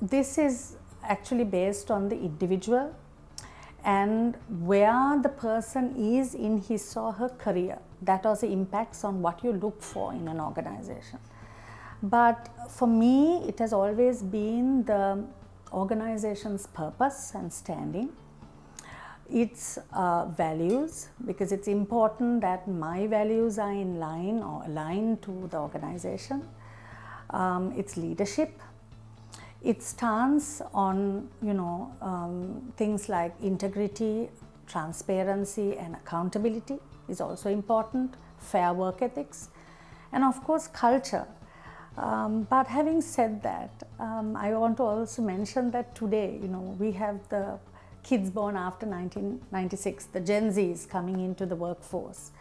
this is actually based on the individual and where the person is in his or her career. That also impacts on what you look for in an organization. But for me, it has always been the organization's purpose and standing, its values, because it's important that my values are in line or aligned to the organization, its leadership, its stance on things like integrity, transparency and accountability is also important, fair work ethics, and of course culture. But having said that, I want to also mention that today, we have the kids born after 1996, the Gen Zs coming into the workforce.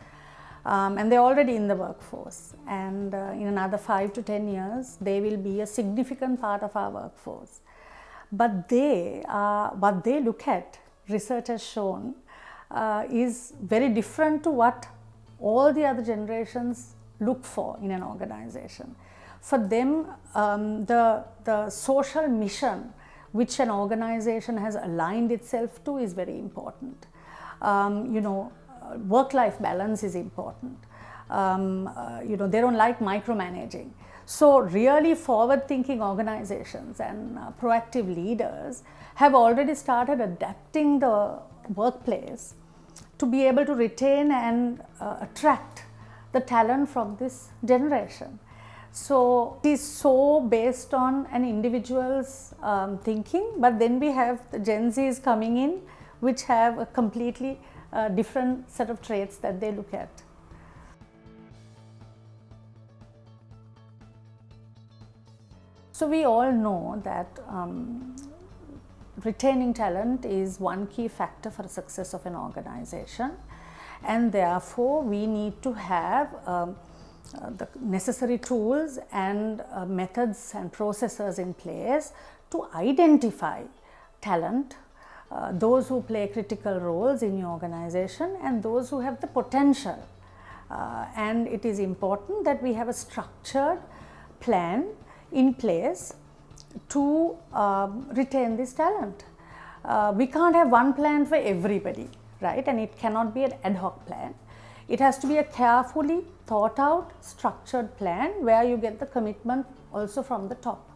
And they're already in the workforce. And in another 5 to 10 years, they will be a significant part of our workforce. But what they look at, research has shown, is very different to what all the other generations look for in an organization. For them, the social mission which an organization has aligned itself to is very important. Work-life balance is important. They don't like micromanaging. So really forward-thinking organizations and proactive leaders have already started adapting the workplace to be able to retain and attract the talent from this generation. So it is so based on an individual's thinking, but then we have the Gen Zs coming in, which have a completely different set of traits that they look at. So we all know that retaining talent is one key factor for the success of an organization, and therefore we need to have the necessary tools and methods and processes in place to identify talent, those who play critical roles in your organization and those who have the potential. And it is important that we have a structured plan in place to retain this talent. We can't have one plan for everybody, right? And it cannot be an ad hoc plan. It has to be a carefully thought out, structured plan where you get the commitment also from the top.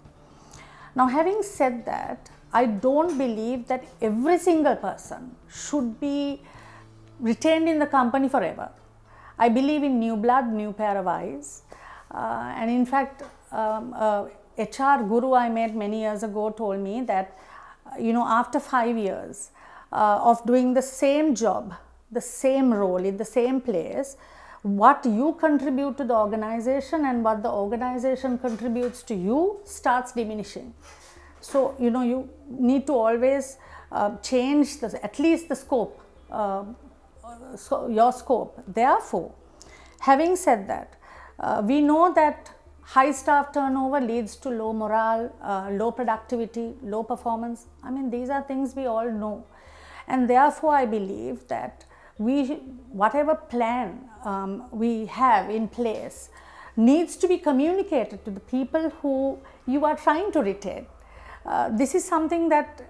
Now, having said that, I don't believe that every single person should be retained in the company forever. I believe in new blood, new pair of eyes. And in fact, HR guru I met many years ago told me that, after 5 years of doing the same job, the same role in the same place, what you contribute to the organization and what the organization contributes to you starts diminishing. So, you need to always change at least the scope, your scope. Therefore, having said that, we know that high staff turnover leads to low morale, low productivity, low performance. I mean, these are things we all know. And therefore, I believe that whatever plan we have in place needs to be communicated to the people who you are trying to retain. This is something that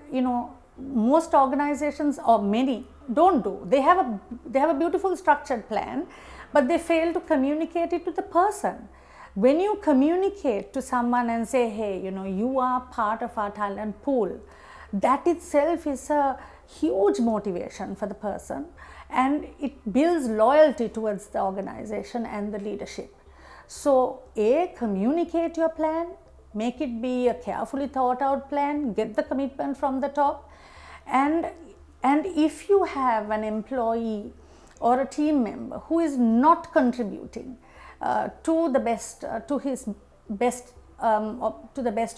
most organizations or many don't do. They have a beautiful structured plan, but they fail to communicate it to the person. When you communicate to someone and say, hey, you are part of our talent pool, that itself is a huge motivation for the person, and it builds loyalty towards the organization and the leadership. So, communicate your plan, make it be a carefully thought out plan, get the commitment from the top, and if you have an employee or a team member who is not contributing to the best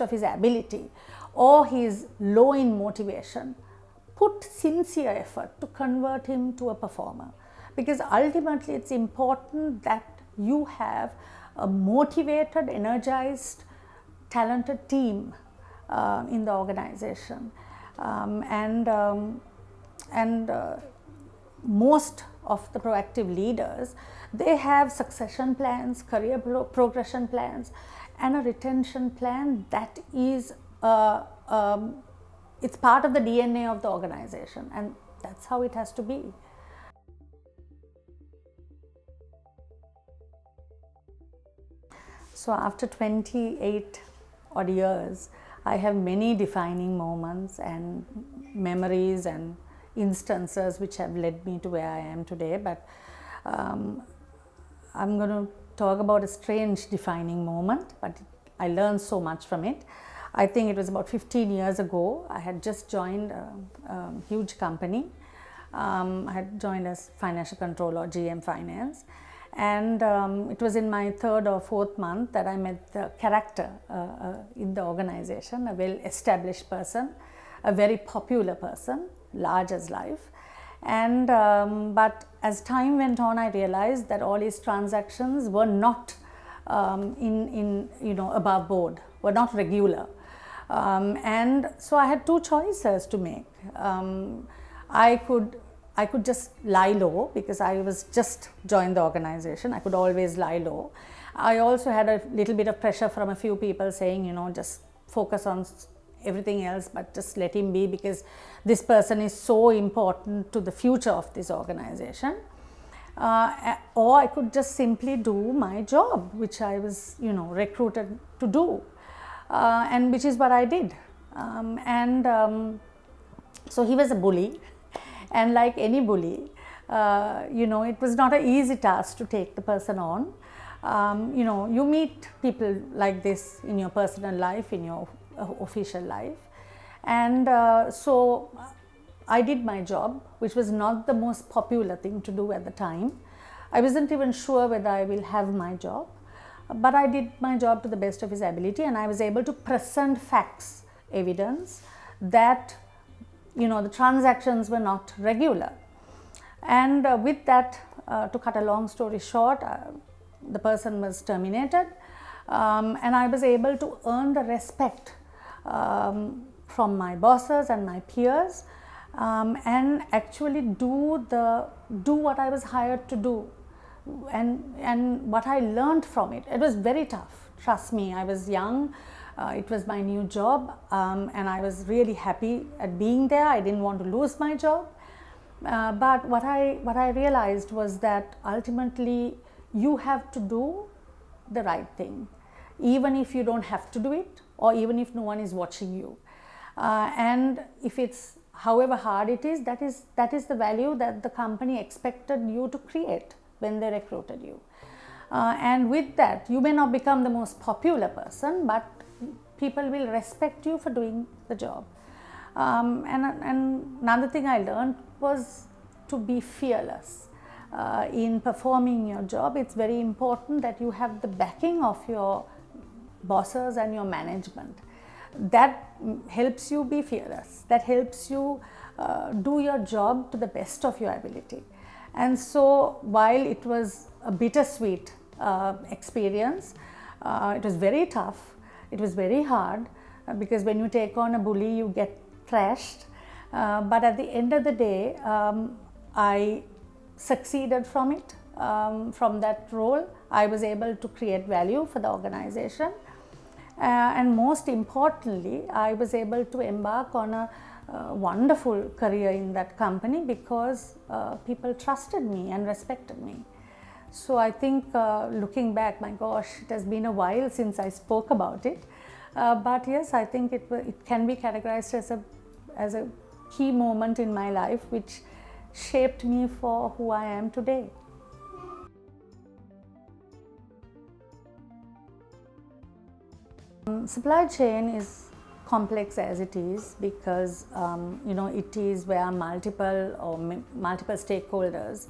of his ability, or he is low in motivation, put sincere effort to convert him to a performer, because ultimately it's important that you have a motivated, energized, talented team in the organization. Most of the proactive leaders, they have succession plans, career progression plans, and a retention plan that is it's part of the DNA of the organization, and that's how it has to be. So after 28 odd years, I have many defining moments and memories and instances which have led me to where I am today. But I'm going to talk about a strange defining moment, but I learned so much from it. I think it was about 15 years ago. I had just joined a huge company. I had joined as financial controller, GM Finance. And it was in my third or fourth month that I met the character in the organization, a well-established person, a very popular person, large as life. And but as time went on, I realized that all his transactions were not above board, were not regular. And so I had two choices to make. I could just lie low because I was just joined the organization. I could always lie low. I also had a little bit of pressure from a few people saying, just focus on everything else, but just let him be, because this person is so important to the future of this organization. Or I could just simply do my job, which I was, recruited to do, and which is what I did. So he was a bully. And like any bully, it was not an easy task to take the person on. You meet people like this in your personal life, in your official life. And so I did my job, which was not the most popular thing to do at the time. I wasn't even sure whether I will have my job, but I did my job to the best of his ability, and I was able to present facts, evidence that the transactions were not regular. And with that, to cut a long story short, the person was terminated, and I was able to earn the respect from my bosses and my peers, and actually do what I was hired to do, and what I learned from it. It was very tough, trust me. I was young. It was my new job, and I was really happy at being there. I didn't want to lose my job. But what I realized was that ultimately you have to do the right thing, even if you don't have to do it, or even if no one is watching you. And if it's however hard it is, that is the value that the company expected you to create when they recruited you. And with that, you may not become the most popular person, but people will respect you for doing the job. And another thing I learned was to be fearless in performing your job. It's very important that you have the backing of your bosses and your management. That helps you be fearless. That helps you do your job to the best of your ability. And so while it was a bittersweet experience, it was very tough. It was very hard because when you take on a bully, you get thrashed. But at the end of the day, I succeeded from it. From that role, I was able to create value for the organization. And most importantly, I was able to embark on a wonderful career in that company because people trusted me and respected me. So I think looking back, my gosh, it has been a while since I spoke about it. But yes, I think it can be categorized as a key moment in my life which shaped me for who I am today. Supply chain is complex as it is because it is where multiple stakeholders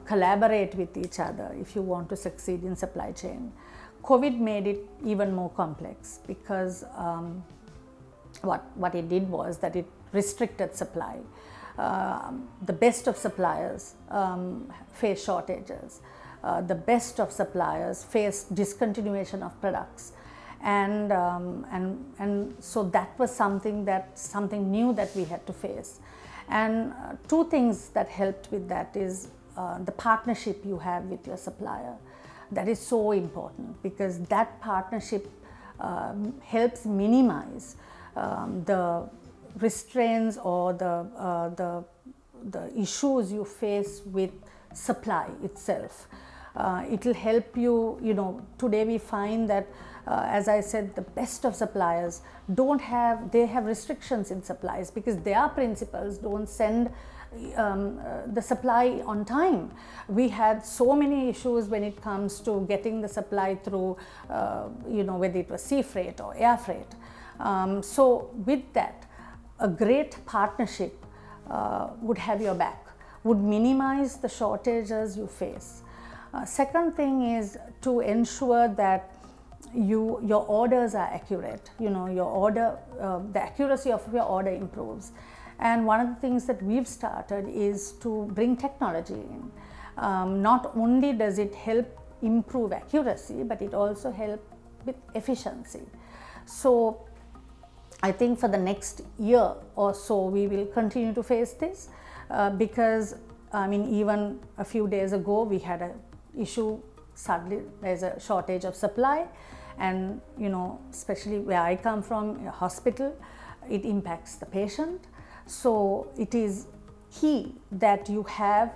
collaborate with each other if you want to succeed in supply chain. COVID made it even more complex because what it did was that it restricted supply. The best of suppliers face shortages. The best of suppliers face discontinuation of products. And so that was something new that we had to face. And two things that helped with that is the partnership you have with your supplier. That is so important because that partnership helps minimize the restraints or the issues you face with supply itself. It will help you. Today we find that, as I said, the best of suppliers they have restrictions in supplies because their principals don't send the supply on time. We had so many issues when it comes to getting the supply through, whether it was sea freight or air freight. So with that, a great partnership would have your back, would minimize the shortages you face. Second thing is to ensure that your orders are accurate. The accuracy of your order improves. And one of the things that we've started is to bring technology in. Not only does it help improve accuracy, but it also helps with efficiency. So I think for the next year or so, we will continue to face this because, even a few days ago, we had an issue. Suddenly, there's a shortage of supply, and especially where I come from, a hospital, it impacts the patient. So it is key that you have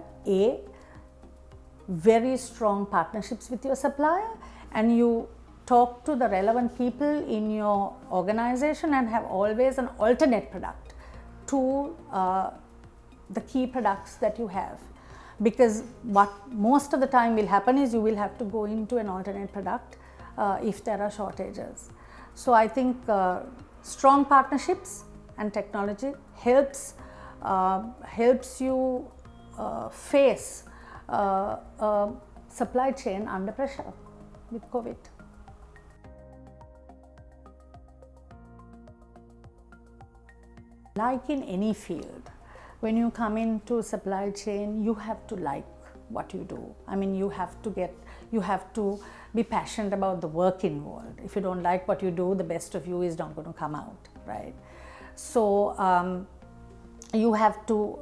very strong partnerships with your supplier, and you talk to the relevant people in your organization and have always an alternate product to the key products that you have. Because what most of the time will happen is you will have to go into an alternate product if there are shortages. So I think strong partnerships and technology helps you face supply chain under pressure with COVID. Like in any field, when you come into supply chain, you have to like what you do. You have to be passionate about the work involved. If you don't like what you do, the best of you is not going to come out, right? So you have to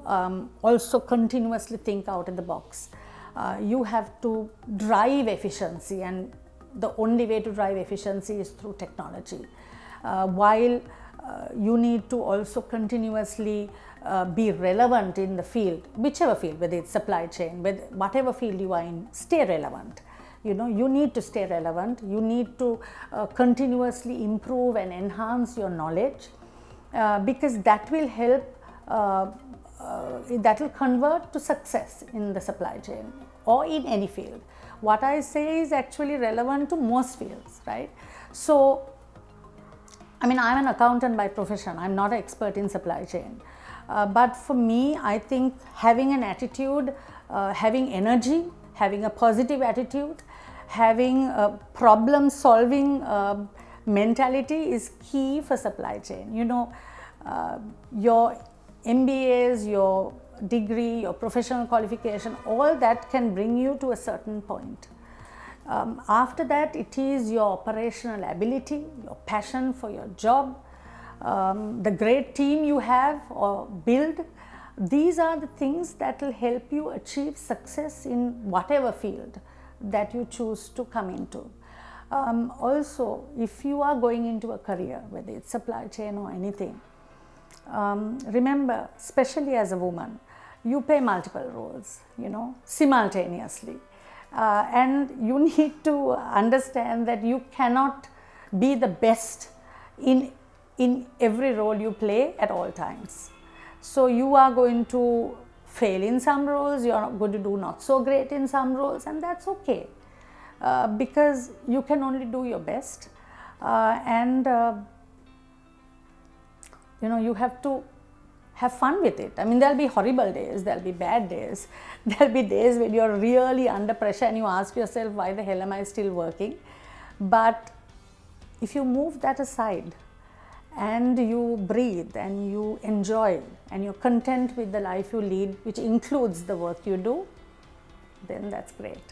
also continuously think out of the box. You have to drive efficiency, and the only way to drive efficiency is through technology. While you need to also continuously be relevant in the field, whichever field, whether it's supply chain, whatever field you are in, stay relevant. You need to stay relevant. You need to continuously improve and enhance your knowledge because that will help, that will convert to success in the supply chain or in any field. What I say is actually relevant to most fields, right? So I'm an accountant by profession. I'm not an expert in supply chain. But for me, I think having an attitude, having energy, having a positive attitude, having a problem-solving mentality is key for supply chain. Your MBAs, your degree, your professional qualification, all that can bring you to a certain point. After that, it is your operational ability, your passion for your job, the great team you have or build. These are the things that will help you achieve success in whatever field that you choose to come into. Also, if you are going into a career, whether it's supply chain or anything, remember, especially as a woman, you play multiple roles, simultaneously. And you need to understand that you cannot be the best in every role you play at all times. So you are going to fail in some roles, you are going to do not so great in some roles, and that's okay because you can only do your best. You have to have fun with it. There'll be horrible days, there'll be bad days, there'll be days when you're really under pressure and you ask yourself, why the hell am I still working? But if you move that aside and you breathe and you enjoy and you're content with the life you lead, which includes the work you do, then that's great.